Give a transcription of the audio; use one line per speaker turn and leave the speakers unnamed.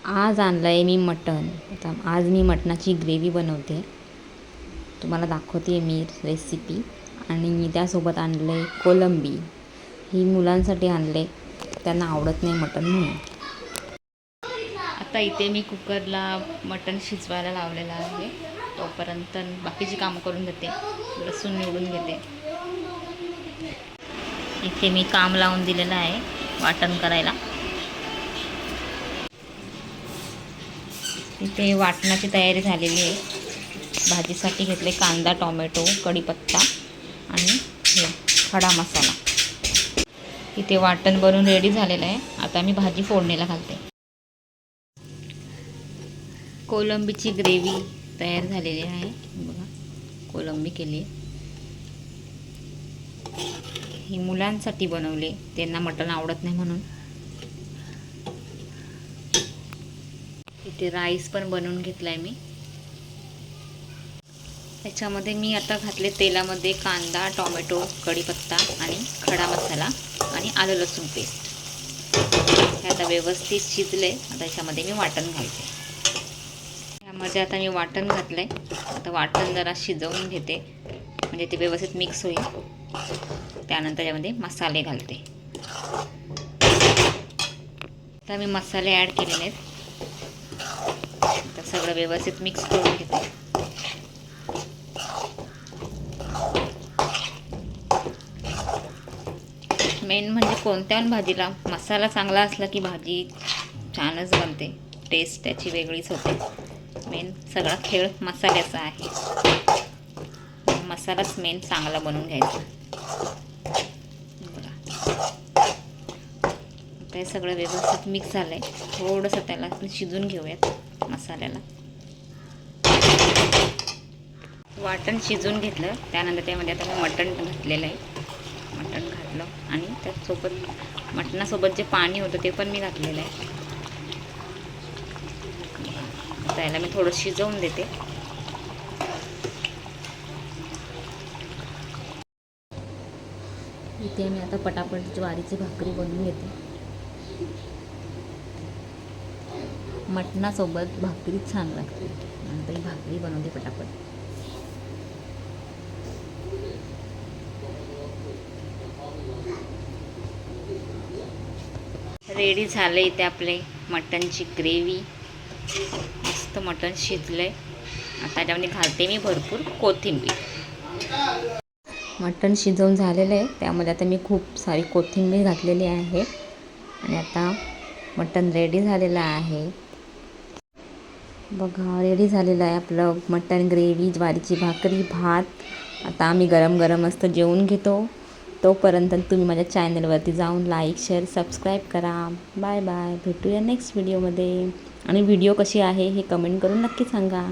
आज आणलं आहे मी मटण. आता आज मी मटणाची ग्रेव्ही बनवते. तुम्हाला दाखवते मी रेसिपी. आणि त्यासोबत आणलं आहे कोलंबी. ही मुलांसाठी आणले, त्यांना आवडत नाही मटण म्हणून. आता इथे मी कुकरला मटण शिजवायला लावलेलं आहे. तोपर्यंत बाकीची कामं करून घेते. लसूण निवडून घेते. इथे मी काम लावून दिलेलं आहे वाटण करायला. इथे वाटणाची तयारी झालेली आहे. भाजीसाठी घेतले कांदा, टोमॅटो, कढीपत्ता आणि हे खडा मसाला. इथे वाटण बनवून रेडी झालेलं आहे. आता मी भाजी फोडणीला घालते. कोलंबीची ग्रेव्ही तयार झालेली आहे. बघा, कोलंबी केली. ही मुलांसाठी बनवले, त्यांना मटण आवडत नाही म्हणून. इथे राईस पण बनवून घेतलाय मी. त्याच्यामध्ये मी आता घातले तेलामध्ये कांदा, टोमॅटो, कढीपत्ता आणि खडा मसाला आणि आलं लसूण पेस्ट. हे आता व्यवस्थित शिजले. आता याच्यामध्ये मी वाटण घालते. त्यामध्ये आता मी वाटण घातलंय. आता वाटण जरा शिजवून घेते, म्हणजे ते व्यवस्थित मिक्स होईल. त्यानंतर यामध्ये मसाले घालते. आता मी मसाले ॲड केलेले आहेत. आता सगळं व्यवस्थित मिक्स करून घेते. मेन म्हणजे कोणत्या भाजीला मसाला चांगला असला की भाजी छानच बनते. टेस्ट त्याची वेगळीच होते. मेन सगळा खेळ मसाल्याचा आहे. मसालाच मेन चांगला बनवून घ्यायचा. बघा, आता हे सगळं व्यवस्थित मिक्स झालं आहे. थोडंसं त्याला शिजून घेऊयात मसाल्याला. वाटण शिजून घेतलं. त्यानंतर त्यामध्ये आता मी मटण घातलेलं आहे. मटण घातलं आणि त्यासोबत मटणासोबत जे पाणी होतं ते पण मी घातलेलं आहे. त्याला मी थोडं शिजवून देते. इथे मी आता पटापट ज्वारीची भाकरी बनवून घेते. मटणासोबत भाकरी छान लागते. नंतर ही भाकरी बनवते पटापट. रेडी झाले इथे आपले मटणची ग्रेव्ही. मस्त मटण शिजलंय. आता त्याच्यामध्ये घालते मी भरपूर कोथिंबीर. मटण शिजवून झालेलं आहे. त्यामध्ये आता मी खूप सारी कोथिंबीर घातलेली आहे. आणि आता मटण रेडी झालेलं आहे. बघा, रेडी झालेलं आहे आपलं मटण ग्रेव्ही, ज्वारीची भाकरी, भात. आता आम्ही गरम गरम मस्त जेवून घेतो. तोपर्यंत तुम्ही माझ्या चॅनलवरती जाऊन लाईक, शेअर, सबस्क्राईब करा. Bye bye. भेटूया नेक्स्ट व्हिडिओमध्ये. आणि व्हिडिओ कशी आहे हे कमेंट करून नक्की सांगा.